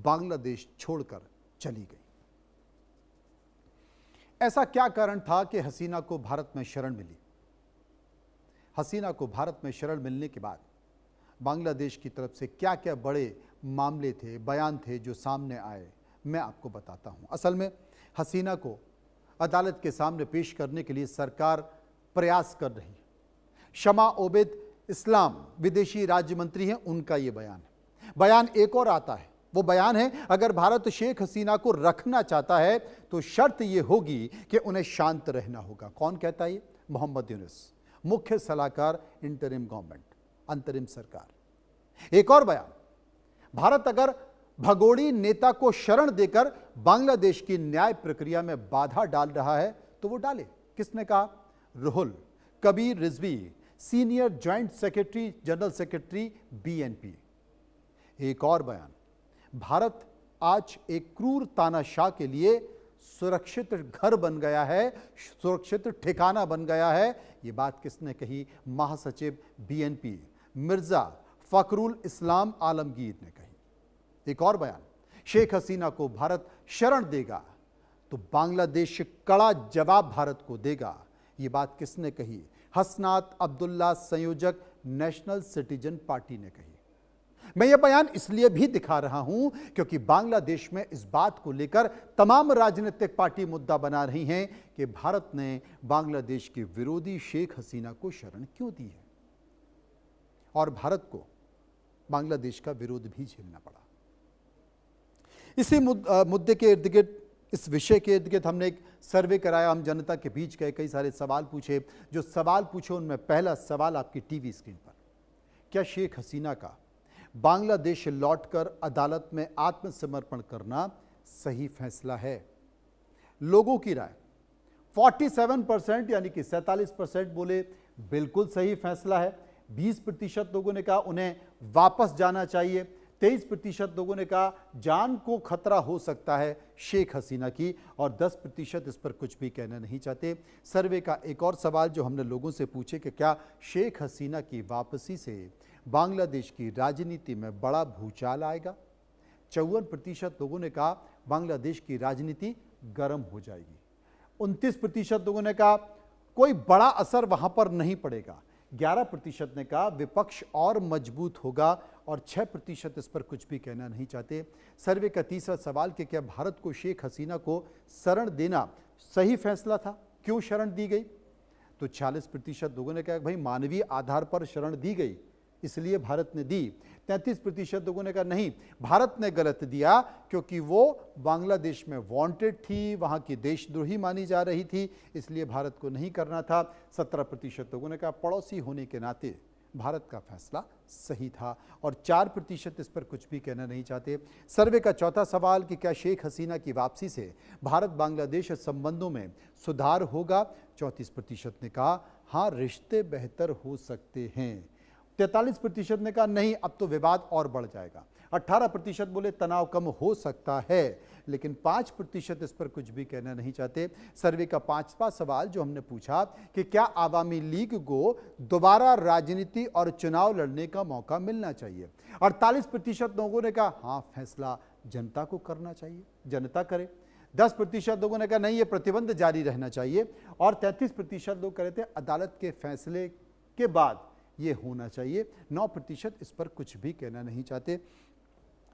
बांग्लादेश छोड़कर चली गई। ऐसा क्या कारण था कि हसीना को भारत में शरण मिली? हसीना को भारत में शरण मिलने के बाद बांग्लादेश की तरफ से क्या क्या बड़े मामले थे, बयान थे जो सामने आए, मैं आपको बताता हूं। असल में हसीना को अदालत के सामने पेश करने के लिए सरकार प्रयास कर रही है। शमा ओबेद इस्लाम विदेशी राज्य मंत्री हैं, उनका यह बयान है। बयान एक और आता है, वो बयान है अगर भारत शेख हसीना को रखना चाहता है तो शर्त यह होगी कि उन्हें शांत रहना होगा। कौन कहता है ये? मोहम्मद यूनुस, मुख्य सलाहकार इंटरिम गवर्नमेंट, अंतरिम सरकार। एक और बयान, भारत अगर भगोड़ी नेता को शरण देकर बांग्लादेश की न्याय प्रक्रिया में बाधा डाल रहा है तो वो डाले। किसने कहा? Ruhul Kabir Rizvi, senior joint secretary general secretary BNP. एक और बयान, भारत आज एक क्रूर तानाशाह के लिए सुरक्षित घर बन गया है, सुरक्षित ठिकाना बन गया है। ये बात किसने कही? महासचिव बीएनपी मिर्जा फखरुल इस्लाम आलमगीर ने कही। एक और बयान, शेख हसीना को भारत शरण देगा तो बांग्लादेश कड़ा जवाब भारत को देगा। ये बात किसने कही? हसनात अब्दुल्ला, संयोजक नेशनल सिटीजन पार्टी ने कही। मैं ये बयान इसलिए भी दिखा रहा हूं क्योंकि बांग्लादेश में इस बात को लेकर तमाम राजनीतिक पार्टी मुद्दा बना रही हैं कि भारत ने बांग्लादेश के विरोधी शेख हसीना को शरण क्यों दी है और भारत को बांग्लादेश का विरोध भी झेलना पड़ा। इसी मुद्दे के इर्द गिर्द, इस विषय के इर्द गिर्द हमने एक सर्वे कराया, हम जनता के बीच गए, कई सारे सवाल पूछे। जो सवाल पूछे उनमें पहला सवाल आपकी टीवी स्क्रीन पर, क्या शेख हसीना का बांग्लादेश लौटकर अदालत में आत्मसमर्पण करना सही फैसला है? लोगों की राय 47% यानी कि 47% बोले बिल्कुल सही फैसला है। 20% लोगों ने कहा उन्हें वापस जाना चाहिए। 23% लोगों ने कहा जान को खतरा हो सकता है शेख हसीना की, और 10% इस पर कुछ भी कहना नहीं चाहते। सर्वे का एक और सवाल जो हमने लोगों से पूछे कि क्या शेख हसीना की वापसी से बांग्लादेश की राजनीति में बड़ा भूचाल आएगा? 54% लोगों ने कहा बांग्लादेश की राजनीति गर्म हो जाएगी। 29% लोगों ने कहा कोई बड़ा असर वहां पर नहीं पड़ेगा। 11% ने कहा विपक्ष और मजबूत होगा, और 6% इस पर कुछ भी कहना नहीं चाहते। सर्वे का तीसरा सवाल कि क्या भारत को शेख हसीना को शरण देना सही फैसला था? क्यों शरण दी गई? तो 40% लोगों ने कहा भाई मानवीय आधार पर शरण दी गई इसलिए भारत ने दी। 33% लोगों ने कहा नहीं, भारत ने गलत दिया क्योंकि वो बांग्लादेश में वांटेड थी, वहां की देशद्रोही मानी जा रही थी, इसलिए भारत को नहीं करना था। 17% लोगों ने कहा पड़ोसी होने के नाते भारत का फैसला सही था, और 4% इस पर कुछ भी कहना नहीं चाहते। सर्वे का चौथा सवाल कि क्या शेख हसीना की वापसी से भारत बांग्लादेश संबंधों में सुधार होगा? 34% ने कहा हाँ, रिश्ते बेहतर हो सकते हैं। 43% ने कहा नहीं, अब तो विवाद और बढ़ जाएगा। 18% बोले तनाव कम हो सकता है, लेकिन 5% इस पर कुछ भी कहना नहीं चाहते। सर्वे का पांचवा सवाल जो हमने पूछा कि क्या आवामी लीग को दोबारा राजनीति और चुनाव लड़ने का मौका मिलना चाहिए? 48% लोगों ने कहा हाँ, फैसला जनता को करना चाहिए, जनता करे। 10% लोगों ने कहा नहीं, ये प्रतिबंध जारी रहना चाहिए, और 33% लोग कह रहे थे अदालत के फैसले के बाद ये होना चाहिए। 9% इस पर कुछ भी कहना नहीं चाहते।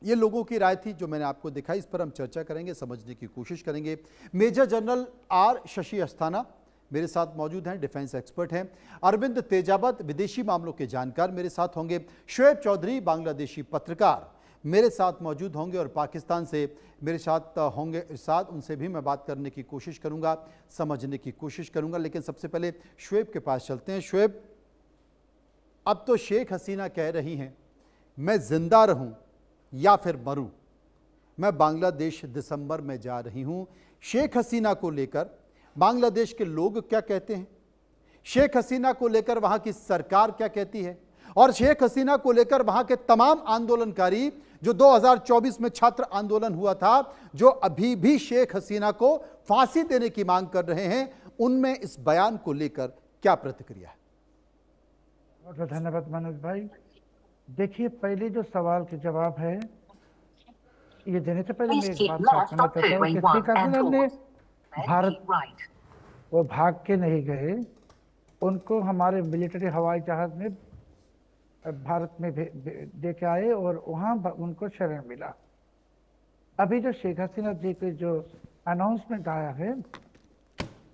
ये लोगों की राय थी जो मैंने आपको दिखाई, इस पर हम चर्चा करेंगे, समझने की कोशिश करेंगे। Major general R Shashi Asthana मेरे साथ मौजूद हैं, डिफेंस एक्सपर्ट हैं। अरविंद तेजावत विदेशी मामलों के जानकार मेरे साथ होंगे। शोएब चौधरी बांग्लादेशी पत्रकार मेरे साथ मौजूद होंगे, और पाकिस्तान से मेरे साथ होंगे इरशाद, उनसे भी मैं बात करने की कोशिश करूंगा, समझने की कोशिश करूंगा। लेकिन सबसे पहले शोएब के पास चलते हैं। शोएब, अब तो शेख हसीना कह रही हैं मैं जिंदा रहूं या फिर मरूं, मैं बांग्लादेश दिसंबर में जा रही हूं। शेख हसीना को लेकर बांग्लादेश के लोग क्या कहते हैं, शेख हसीना को लेकर वहां की सरकार क्या कहती है, और शेख हसीना को लेकर वहां के तमाम आंदोलनकारी जो 2024 में छात्र आंदोलन हुआ था, जो अभी भी शेख हसीना को फांसी देने की मांग कर रहे हैं, उनमें इस बयान को लेकर क्या प्रतिक्रिया है? बहुत धन्यवाद मनोज भाई। देखिए, पहले जो सवाल के जवाब है ये देने से पहले मैं Please एक keep बात साफ left करना on चाहता हूँ Footway कि 1 शेख and हसीना ने towards. Then Bharat keep right. वो भाग के नहीं गए, उनको हमारे मिलिट्री हवाई जहाज में भारत में दे के आए और वहाँ उनको शरण मिला। अभी जो शेख हसीना जी के जो अनाउंसमेंट आया है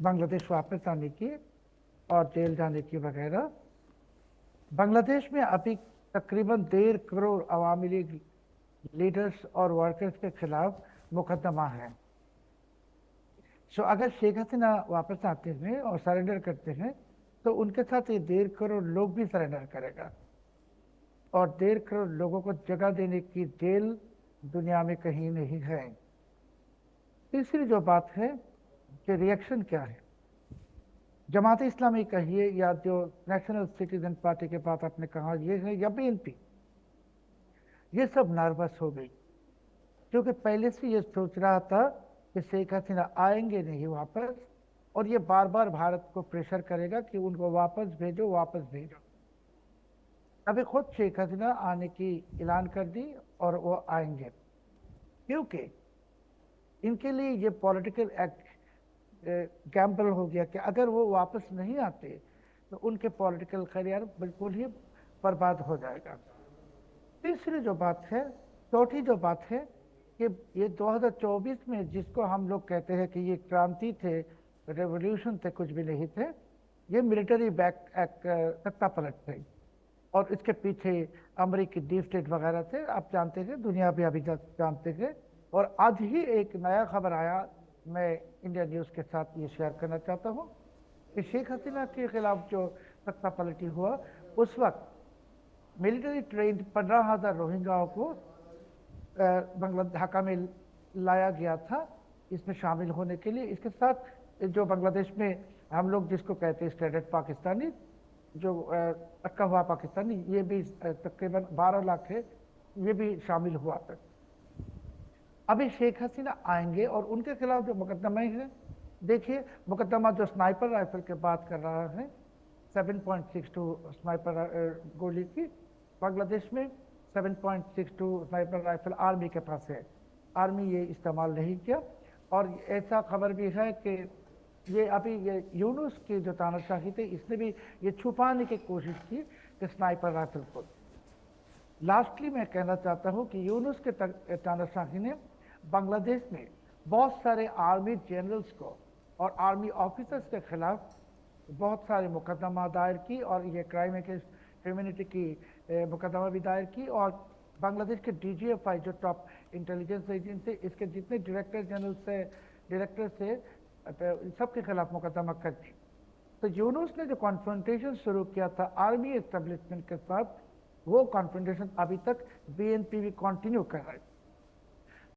बांग्लादेश वापस आने की और जेल जाने की वगैरह, बांग्लादेश में अभी तकरीबन 1.5 करोड़ अवामी लीग लीडर्स और वर्कर्स के खिलाफ मुकदमा है। सो अगर शेख हसीना वापस आते हैं और सरेंडर करते हैं तो उनके साथ ये 1.5 करोड़ लोग भी सरेंडर करेगा और 1.5 करोड़ लोगों को जगह देने की जेल दुनिया में कहीं नहीं है। तीसरी जो बात है कि रिएक्शन क्या है, जमात इस्लामी कहिए या जो नेशनल सिटीजन पार्टी के बात आपने कहा ये है या बीएनपी, ये सब नर्वस हो गई क्योंकि पहले से ये सोच रहा था कि शेख हसीना आएंगे नहीं वापस और ये बार बार भारत को प्रेशर करेगा कि उनको वापस भेजो वापस भेजो। अभी खुद शेख हसीना आने की ऐलान कर दी और वो आएंगे क्योंकि इनके लिए ये पॉलिटिकल गैम्बल हो गया कि अगर वो वापस नहीं आते तो उनके पॉलिटिकल करियर बिल्कुल ही बर्बाद हो जाएगा। तीसरी जो बात है, चौथी जो बात है कि ये 2024 में जिसको हम लोग कहते हैं कि ये क्रांति थे, रेवोल्यूशन थे, कुछ भी नहीं थे, ये मिलिट्री बैक सत्ता पलट थे और इसके पीछे अमेरिकी डीप स्टेट वगैरह थे। आप जानते थे, दुनिया भी अभी जानते थे। और आज ही एक नया खबर आया, मैं इंडिया न्यूज़ के साथ ये शेयर करना चाहता हूँ कि शेख हसीना के खिलाफ जो सत्ता पलटी हुआ उस वक्त मिलिट्री ट्रेंड 15,000 रोहिंग्याओं को ढाका में लाया गया था इसमें शामिल होने के लिए। इसके साथ जो बांग्लादेश में हम लोग जिसको कहते हैं स्ट्रेंडेड पाकिस्तानी, जो अटका हुआ पाकिस्तानी, ये भी तकरीबन 12 लाख है, ये भी शामिल हुआ था। अभी शेख हसीना आएंगे और उनके खिलाफ जो मुकदमा है, देखिए मुकदमा जो स्नाइपर राइफल के बात कर रहा है, 7.62 स्नाइपर गोली की, बांग्लादेश में 7.62 स्नाइपर राइफल आर्मी के पास है, आर्मी ये इस्तेमाल नहीं किया। और ऐसा खबर भी है कि ये अभी ये यूनुस की जो तानाशाही थे, इसने भी ये छुपाने की कोशिश की कि स्नाइपर राइफल को। लास्टली मैं कहना चाहता हूँ कि यूनुस के तानाशाही ने बांग्लादेश में बहुत सारे आर्मी जनरल्स को और आर्मी ऑफिसर्स के खिलाफ बहुत सारे मुकदमा दायर की और ये क्राइम अगेंस्ट ह्यूमैनिटी की मुकदमा भी दायर की। और बांग्लादेश के DGFI जो टॉप इंटेलिजेंस एजेंसी, इसके जितने डायरेक्टर जनरल से डायरेक्टर से सबके खिलाफ मुकदमा कर दी। तो यूनुस ने जो कॉन्फ्रंटेशन शुरू किया था आर्मी एस्टेब्लिशमेंट के साथ, वो कॉन्फ्रंटेशन अभी तक BNP भी कंटिन्यू कर रहा है।